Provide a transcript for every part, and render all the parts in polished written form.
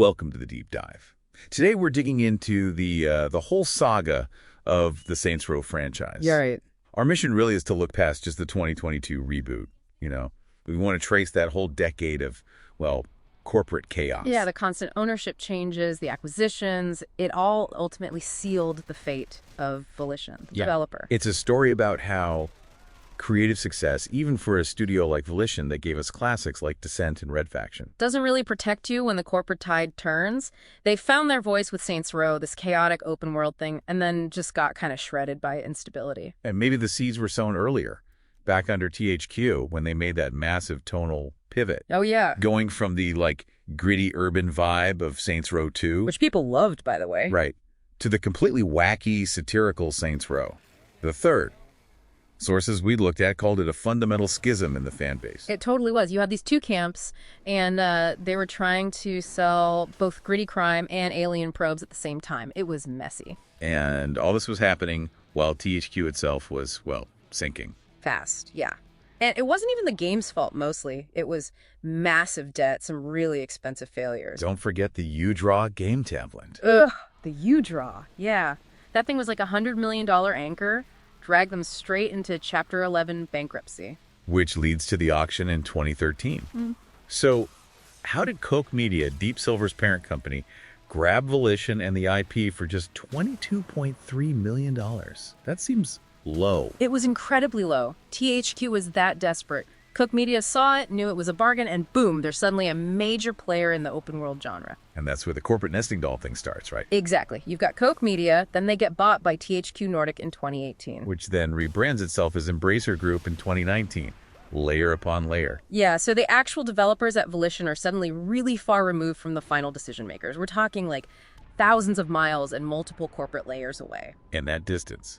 Welcome to the deep dive. Today we're digging into the whole saga of the Saints Row franchise. Yeah, right. Our mission really is to look past just the 2022 reboot. We want to trace that whole decade of, well, corporate chaos. Yeah, the constant ownership changes, the acquisitions, it all ultimately sealed the fate of Volition, the developer. It's a story about how creative success, even for a studio like Volition that gave us classics like Descent and Red Faction, Doesn't really protect you when the corporate tide turns. They found their voice with Saints Row, this chaotic open world thing, and then just got kind of shredded by instability. and maybe the seeds were sown earlier, back under THQ when they made that massive tonal pivot, Oh, yeah. going from the gritty urban vibe of Saints Row 2, Which people loved, by the way. right, to the completely wacky, satirical Saints Row, the third. Sources we looked at called it a fundamental schism in the fan base. It totally was. You had these two camps, and they were trying to sell both gritty crime and alien probes at the same time. It was messy. And all this was happening while THQ itself was, well, sinking. Fast, yeah. And it wasn't even the game's fault, mostly. It was massive debt, some really expensive failures. Don't forget the U-Draw game template. Ugh, the U-Draw, yeah. That thing was like $100 million anchor, dragged them straight into Chapter 11 bankruptcy. Which leads to the auction in 2013. So how did Koch Media, Deep Silver's parent company, grab Volition and the IP for just $22.3 million? That seems low. It was incredibly low. THQ was that desperate. Koch Media saw it, knew it was a bargain, and boom, they're suddenly a major player in the open world genre. And that's where the corporate nesting doll thing starts, right? Exactly. You've got Koch Media, then they get bought by THQ Nordic in 2018. Which then rebrands itself as Embracer Group in 2019, layer upon layer. Yeah, so the actual developers at Volition are suddenly really far removed from the final decision makers. We're talking like thousands of miles and multiple corporate layers away. And that distance,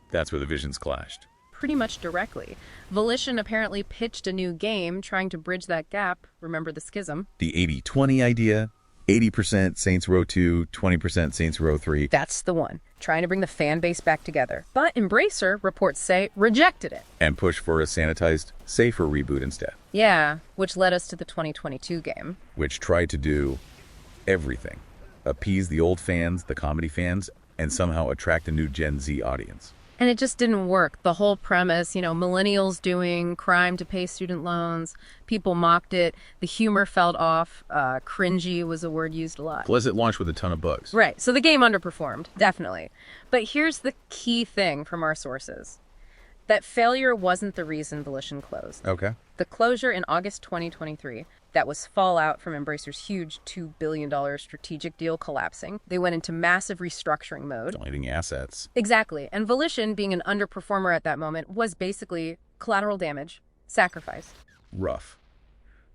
that's where the visions clashed. Pretty much directly. Volition apparently pitched a new game trying to bridge that gap. Remember the schism? The 80-20 idea, 80% Saints Row 2, 20% Saints Row 3. That's the one. Trying to bring the fan base back together. But Embracer, reports say, rejected it. And push for a sanitized, safer reboot instead, Yeah, which led us to the 2022 game. which tried to do everything. Appease the old fans, the comedy fans, and somehow attract a new Gen Z audience. And it just didn't work. The whole premise, millennials doing crime to pay student loans, people mocked it, the humor felt off, cringy was a word used a lot. Plus, it launched with a ton of bugs. Right, so the game underperformed, definitely. But here's the key thing from our sources. That failure wasn't the reason Volition closed. Okay. The closure in August 2023, that was fallout from Embracer's huge $2 billion strategic deal collapsing. They went into massive restructuring mode. Donating assets. Exactly. And Volition, being an underperformer at that moment, was basically collateral damage, sacrificed. Rough.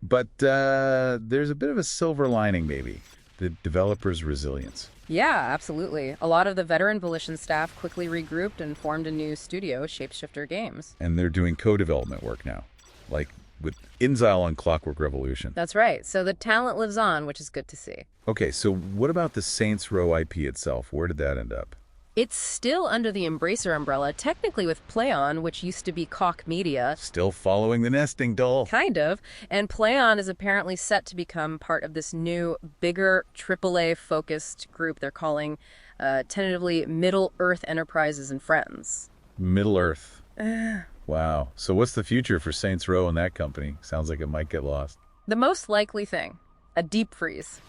But there's a bit of a silver lining, maybe. The developer's resilience. Yeah, absolutely. A lot of the veteran Volition staff quickly regrouped and formed a new studio, Shapeshifter Games. And they're doing co-development work now, like with Inzile on Clockwork Revolution. That's right. So the talent lives on, which is good to see. Okay, so what about the Saints Row IP itself? Where did that end up? It's still under the Embracer umbrella, technically with PlayOn, which used to be Koch Media. Still following the nesting doll. Kind of. And PlayOn is apparently set to become part of this new, bigger AAA-focused group they're calling, tentatively, Middle Earth Enterprises and Friends. Middle Earth. Wow. So what's the future for Saints Row and that company? Sounds like it might get lost. The most likely thing, a deep freeze.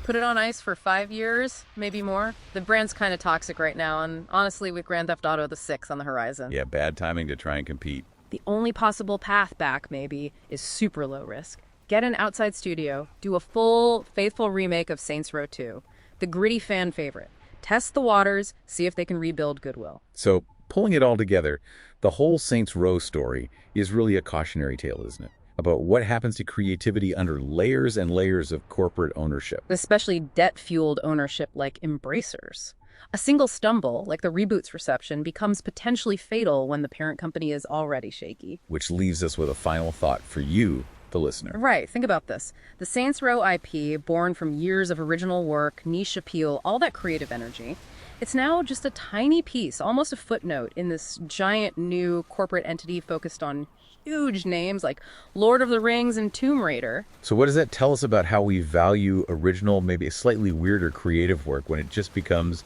Put it on ice for 5 years, maybe more. The brand's kind of toxic right now, and honestly, with Grand Theft Auto the 6 on the horizon. Yeah, bad timing to try and compete. The only possible path back, maybe, is super low risk. Get an outside studio, do a full, faithful remake of Saints Row 2, the gritty fan favorite. Test the waters, see if they can rebuild goodwill. So, pulling it all together, the whole Saints Row story is really a cautionary tale, isn't it? About what happens to creativity under layers and layers of corporate ownership. Especially debt-fueled ownership like Embracers. A single stumble, like the reboot's reception, becomes potentially fatal when the parent company is already shaky. Which leaves us with a final thought for you, the listener. Right, think about this. The Saints Row IP, born from years of original work, niche appeal, all that creative energy, it's now just a tiny piece, almost a footnote, in this giant new corporate entity focused on huge names like Lord of the Rings and Tomb Raider. So what does that tell us about how we value original, maybe a slightly weirder creative work when it just becomes,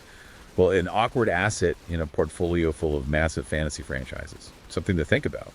well, an awkward asset in a portfolio full of massive fantasy franchises? Something to think about.